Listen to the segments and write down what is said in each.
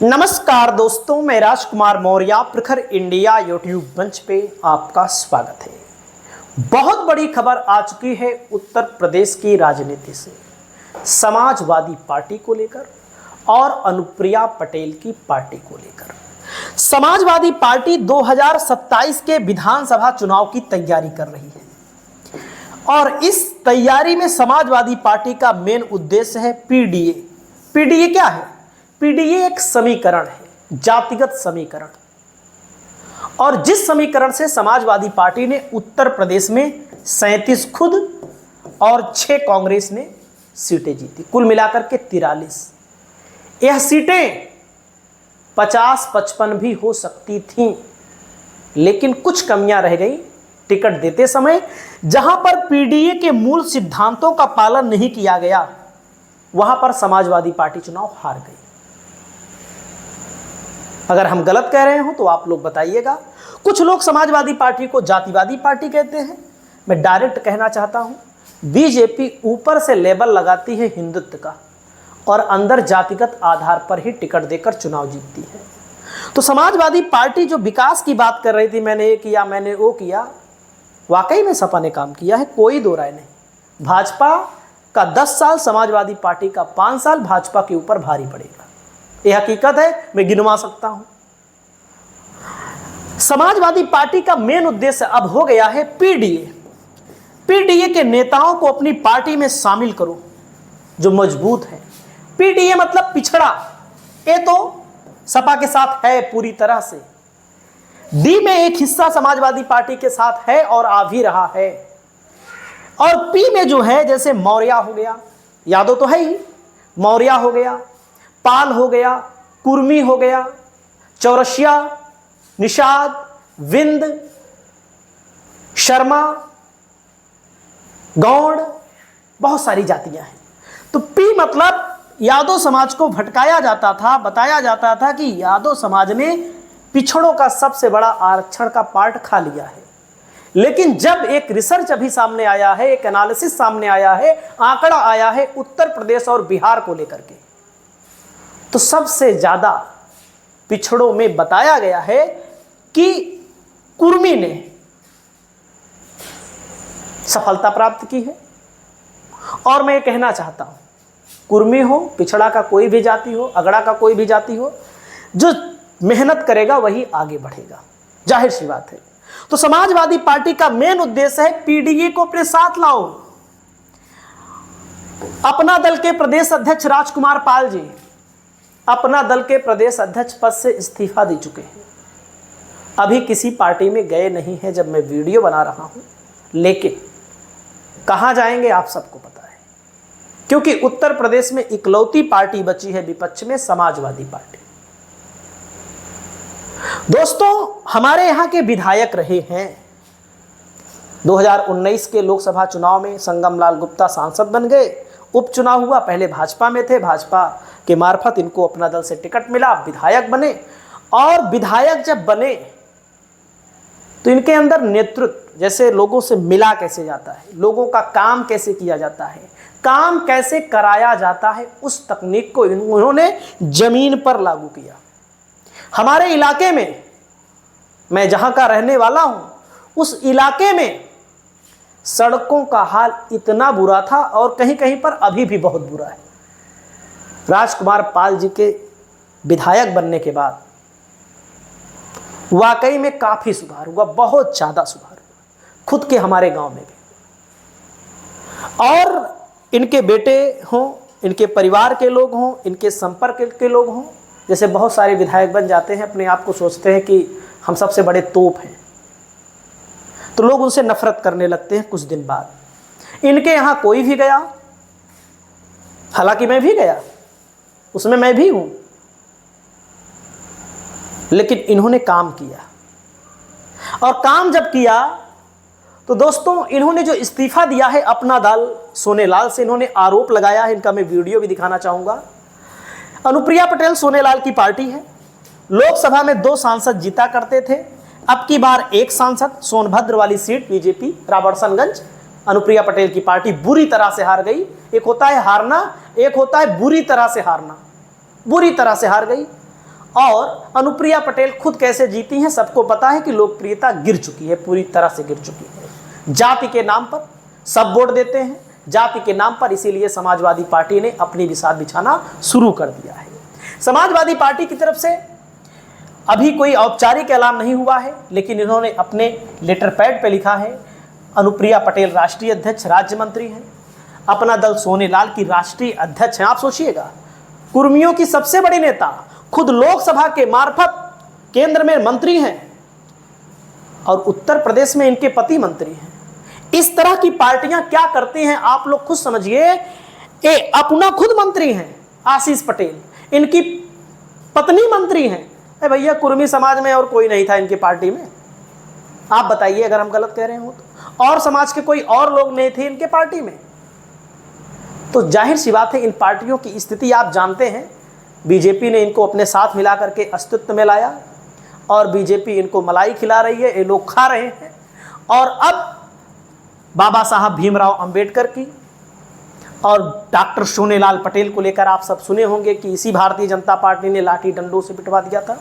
नमस्कार दोस्तों, मैं राजकुमार मौर्य प्रखर इंडिया यूट्यूब मंच पे आपका स्वागत है। बहुत बड़ी खबर आ चुकी है उत्तर प्रदेश की राजनीति से, समाजवादी पार्टी को लेकर और अनुप्रिया पटेल की पार्टी को लेकर। समाजवादी पार्टी 2027 के विधानसभा चुनाव की तैयारी कर रही है और इस तैयारी में समाजवादी पार्टी का मेन उद्देश्य है पीडीए। पीडीए क्या है? पीडीए एक समीकरण है, जातिगत समीकरण, और जिस समीकरण से समाजवादी पार्टी ने उत्तर प्रदेश में 37 खुद और 6 कांग्रेस ने सीटें जीती, कुल मिलाकर के 43। यह सीटें 50-55 भी हो सकती थीं, लेकिन कुछ कमियां रह गई टिकट देते समय। जहां पर पीडीए के मूल सिद्धांतों का पालन नहीं किया गया, वहां पर समाजवादी पार्टी चुनाव हार गई। अगर हम गलत कह रहे हो तो आप लोग बताइएगा। कुछ लोग समाजवादी पार्टी को जातिवादी पार्टी कहते हैं। मैं डायरेक्ट कहना चाहता हूं, बीजेपी ऊपर से लेबल लगाती है हिंदुत्व का और अंदर जातिगत आधार पर ही टिकट देकर चुनाव जीतती है। तो समाजवादी पार्टी जो विकास की बात कर रही थी, मैंने ये किया, मैंने वो किया, वाकई में सपा ने काम किया है, कोई दो राय नहीं। भाजपा का 10 साल, समाजवादी पार्टी का 5 साल भाजपा के ऊपर भारी पड़ेगा, यह हकीकत है, मैं गिनवा सकता हूं। समाजवादी पार्टी का मेन उद्देश्य अब हो गया है पीडीए। पीडीए के नेताओं को अपनी पार्टी में शामिल करो जो मजबूत है। पीडीए मतलब पिछड़ा। ए तो सपा के साथ है पूरी तरह से, डी में एक हिस्सा समाजवादी पार्टी के साथ है और आ भी रहा है, और पी में जो है, जैसे मौर्य हो गया, यादव तो है ही, मौर्य हो गया, पाल हो गया, कुर्मी हो गया, चौरसिया, निषाद, विंद, शर्मा, गौड़, बहुत सारी जातियां हैं। तो पी मतलब यादव समाज को भटकाया जाता था, बताया जाता था कि यादव समाज ने पिछड़ों का सबसे बड़ा आरक्षण का पार्ट खा लिया है। लेकिन जब एक रिसर्च अभी सामने आया है, एक एनालिसिस सामने आया है, आंकड़ा आया है उत्तर प्रदेश और बिहार को लेकर के, तो सबसे ज्यादा पिछड़ों में बताया गया है कि कुर्मी ने सफलता प्राप्त की है। और मैं ये कहना चाहता हूं, कुर्मी हो, पिछड़ा का कोई भी जाति हो, अगड़ा का कोई भी जाति हो, जो मेहनत करेगा वही आगे बढ़ेगा, जाहिर सी बात है। तो समाजवादी पार्टी का मेन उद्देश्य है पीडीए को अपने साथ लाओ। अपना दल के प्रदेश अध्यक्ष राजकुमार पाल जी अपना दल के प्रदेश अध्यक्ष पद से इस्तीफा दे चुके हैं, अभी किसी पार्टी में गए नहीं हैं जब मैं वीडियो बना रहा हूं, लेकिन कहां जाएंगे आप सबको पता है, क्योंकि उत्तर प्रदेश में इकलौती पार्टी बची है विपक्ष में, समाजवादी पार्टी। दोस्तों, हमारे यहां के विधायक रहे हैं, 2019 के लोकसभा चुनाव में संगम लाल गुप्ता सांसद बन गए, उपचुनाव हुआ, पहले भाजपा में थे, भाजपा के मार्फत इनको अपना दल से टिकट मिला, विधायक बने। और विधायक जब बने तो इनके अंदर नेतृत्व, जैसे लोगों से मिला कैसे जाता है, लोगों का काम कैसे किया जाता है, काम कैसे कराया जाता है, उस तकनीक को उन्होंने जमीन पर लागू किया। हमारे इलाके में, मैं जहां का रहने वाला हूं, उस इलाके में सड़कों का हाल इतना बुरा था और कहीं कहीं पर अभी भी बहुत बुरा है। राजकुमार पाल जी के विधायक बनने के बाद वाकई में काफी सुधार हुआ, बहुत ज्यादा सुधार हुआ, खुद के हमारे गांव में भी। और इनके बेटे हों, इनके परिवार के लोग हों, इनके संपर्क के लोग हों, जैसे बहुत सारे विधायक बन जाते हैं, अपने आप को सोचते हैं कि हम सबसे बड़े तोप हैं, तो लोग उनसे नफरत करने लगते हैं कुछ दिन बाद। इनके यहां कोई भी गया, हालांकि मैं भी गया, उसमें मैं भी हूं, लेकिन इन्होंने काम किया। और काम जब किया तो दोस्तों, इन्होंने जो इस्तीफा दिया है अपना दल सोनेलाल से, इन्होंने आरोप लगाया है, इनका मैं वीडियो भी दिखाना चाहूंगा। अनुप्रिया पटेल सोनेलाल की पार्टी है, लोकसभा में 2 सांसद जीता करते थे, अब की बार 1 सांसद, सोनभद्र वाली सीट बीजेपी राबर्ट्सनगंज, अनुप्रिया पटेल की पार्टी बुरी तरह से हार गई। एक होता है हारना, एक होता है बुरी तरह से हारना। बुरी तरह से हार गई। और अनुप्रिया पटेल खुद कैसे जीती हैं सबको पता है कि लोकप्रियता गिर चुकी है, पूरी तरह से गिर चुकी है। जाति के नाम पर सब वोट देते हैं, जाति के नाम पर, इसीलिए समाजवादी पार्टी ने अपनी बिसात बिछाना शुरू कर दिया है। समाजवादी पार्टी की तरफ से अभी कोई औपचारिक ऐलान नहीं हुआ है, लेकिन इन्होंने अपने लेटर पैड पे लिखा है अनुप्रिया पटेल राष्ट्रीय अध्यक्ष राज्य मंत्री हैं, अपना दल सोनेलाल की राष्ट्रीय अध्यक्ष हैं। आप सोचिएगा, कुर्मियों की सबसे बड़ी नेता, खुद लोकसभा के मार्फत केंद्र में मंत्री हैं और उत्तर प्रदेश में इनके पति मंत्री हैं। इस तरह की पार्टियां क्या करती हैं आप लोग खुद समझिए। अपना खुद मंत्री हैं आशीष पटेल, इनकी पत्नी मंत्री हैं। भैया, कुर्मी समाज में और कोई नहीं था इनकी पार्टी में? आप बताइए अगर हम गलत कह रहे हो तो। और समाज के कोई और लोग नहीं थे इनके पार्टी में? तो जाहिर सी बात है, इन पार्टियों की स्थिति आप जानते हैं। बीजेपी ने इनको अपने साथ मिला करके अस्तित्व में लाया और बीजेपी इनको मलाई खिला रही है, ये लोग खा रहे हैं। और अब बाबा साहब भीमराव अंबेडकर की और डॉक्टर सोनेलाल पटेल को लेकर आप सब सुने होंगे कि इसी भारतीय जनता पार्टी ने लाठी डंडों से पिटवा दिया था,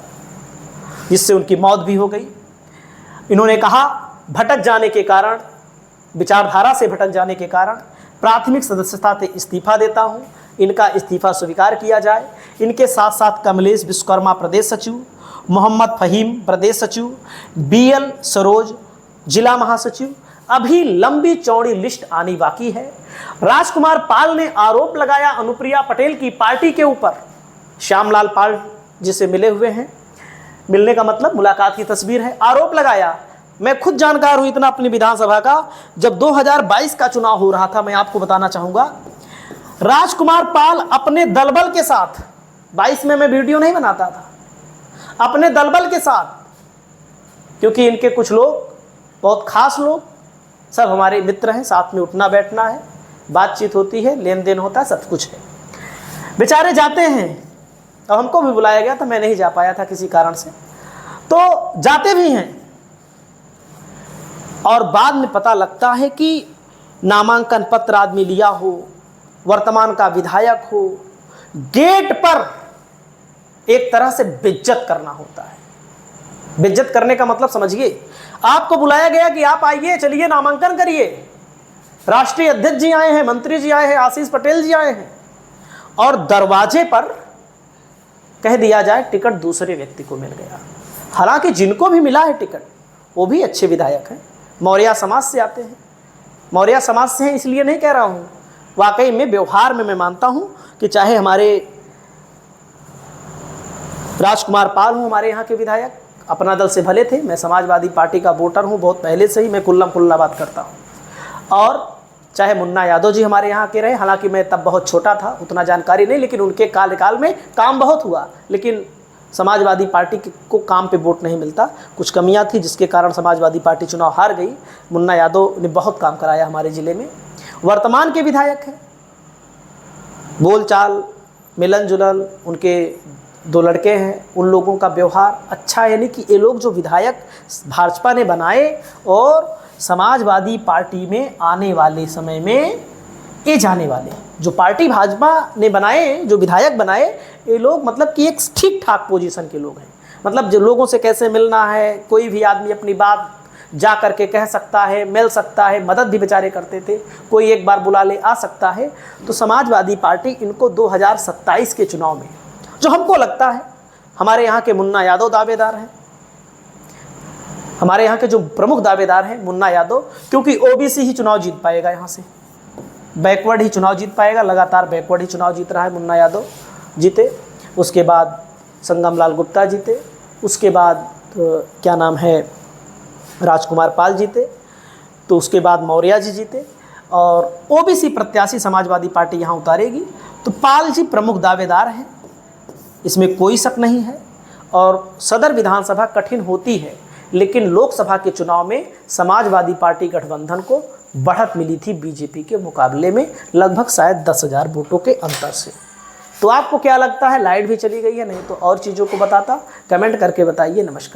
जिससे उनकी मौत भी हो गई। इन्होंने कहा, भटक जाने के कारण, विचारधारा से भटक जाने के कारण प्राथमिक सदस्यता से इस्तीफा देता हूं, इनका इस्तीफा स्वीकार किया जाए। इनके साथ साथ कमलेश विश्वकर्मा प्रदेश सचिव, मोहम्मद फहीम प्रदेश सचिव, BL सरोज जिला महासचिव, अभी लंबी चौड़ी लिस्ट आनी बाकी है। राजकुमार पाल ने आरोप लगाया अनुप्रिया पटेल की पार्टी के ऊपर। श्यामलाल पाल जिसे मिले हुए हैं, मिलने का मतलब मुलाकात की तस्वीर है। आरोप लगाया, मैं खुद जानकार हूं इतना अपनी विधानसभा का, जब 2022 का चुनाव हो रहा था, मैं आपको बताना चाहूंगा, राजकुमार पाल अपने दलबल के साथ, 22 में मैं वीडियो नहीं बनाता था, अपने दलबल के साथ, क्योंकि इनके कुछ लोग, बहुत खास लोग, सब हमारे मित्र हैं, साथ में उठना बैठना है, बातचीत होती है, लेन देन होता है, सब कुछ है। बेचारे जाते हैं, तो हमको भी बुलाया गया था, मैं नहीं जा पाया था किसी कारण से, तो जाते भी हैं और बाद में पता लगता है कि नामांकन पत्र आदमी लिया हो, वर्तमान का विधायक हो, गेट पर एक तरह से बेइज्जत करना होता है। बेइज्जत करने का मतलब समझिए, आपको बुलाया गया कि आप आइए, चलिए नामांकन करिए, राष्ट्रीय अध्यक्ष जी आए हैं, मंत्री जी आए हैं, आशीष पटेल जी आए हैं, और दरवाजे पर कह दिया जाए टिकट दूसरे व्यक्ति को मिल गया। हालांकि जिनको भी मिला है टिकट वो भी अच्छे विधायक हैं, मौर्य समाज से आते हैं, मौर्य समाज से हैं, इसलिए नहीं कह रहा हूँ, वाकई में व्यवहार में मैं मानता हूँ कि चाहे हमारे राजकुमार पाल हूँ, हमारे यहाँ के विधायक, अपना दल से भले थे, मैं समाजवादी पार्टी का वोटर हूँ बहुत पहले से ही, मैं खुल्लम खुल्ला बात करता हूँ। और चाहे मुन्ना यादव जी हमारे यहाँ के रहे, हालांकि मैं तब बहुत छोटा था, उतना जानकारी नहीं, लेकिन उनके कार्यकाल में काम बहुत हुआ, लेकिन समाजवादी पार्टी को काम पे वोट नहीं मिलता, कुछ कमियां थी जिसके कारण समाजवादी पार्टी चुनाव हार गई। मुन्ना यादव ने बहुत काम कराया हमारे ज़िले में, वर्तमान के विधायक हैं, बोलचाल मिलन जुलन, उनके 2 लड़के हैं, उन लोगों का व्यवहार अच्छा, यानी कि ये लोग जो विधायक भाजपा ने बनाए और समाजवादी पार्टी में आने वाले समय में ये जाने वाले, जो पार्टी भाजपा ने बनाए, जो विधायक बनाए, ये लोग मतलब कि एक ठीक ठाक पोजीशन के लोग हैं। मतलब जो लोगों से कैसे मिलना है, कोई भी आदमी अपनी बात जा करके कह सकता है, मिल सकता है, मदद भी बेचारे करते थे, कोई एक बार बुला ले आ सकता है। तो समाजवादी पार्टी इनको 2027 के चुनाव में, जो हमको लगता है, हमारे यहाँ के मुन्ना यादव दावेदार हैं, हमारे यहाँ के जो प्रमुख दावेदार हैं मुन्ना यादव, क्योंकि OBC ही चुनाव जीत पाएगा, यहाँ से बैकवर्ड ही चुनाव जीत पाएगा, लगातार बैकवर्ड ही चुनाव जीत रहा है। मुन्ना यादव जीते, उसके बाद संगम लाल गुप्ता जीते, उसके बाद क्या नाम है राजकुमार पाल जीते, तो उसके बाद मौर्य जी जीते, और OBC प्रत्याशी समाजवादी पार्टी यहाँ उतारेगी। तो पाल जी प्रमुख दावेदार हैं, इसमें कोई शक नहीं है। और सदर विधानसभा कठिन होती है, लेकिन लोकसभा के चुनाव में समाजवादी पार्टी गठबंधन को बढ़त मिली थी बीजेपी के मुकाबले में, लगभग शायद 10,000 वोटों के अंतर से। तो आपको क्या लगता है? लाइट भी चली गई है, नहीं तो और चीज़ों को बताता, कमेंट करके बताइए। नमस्कार।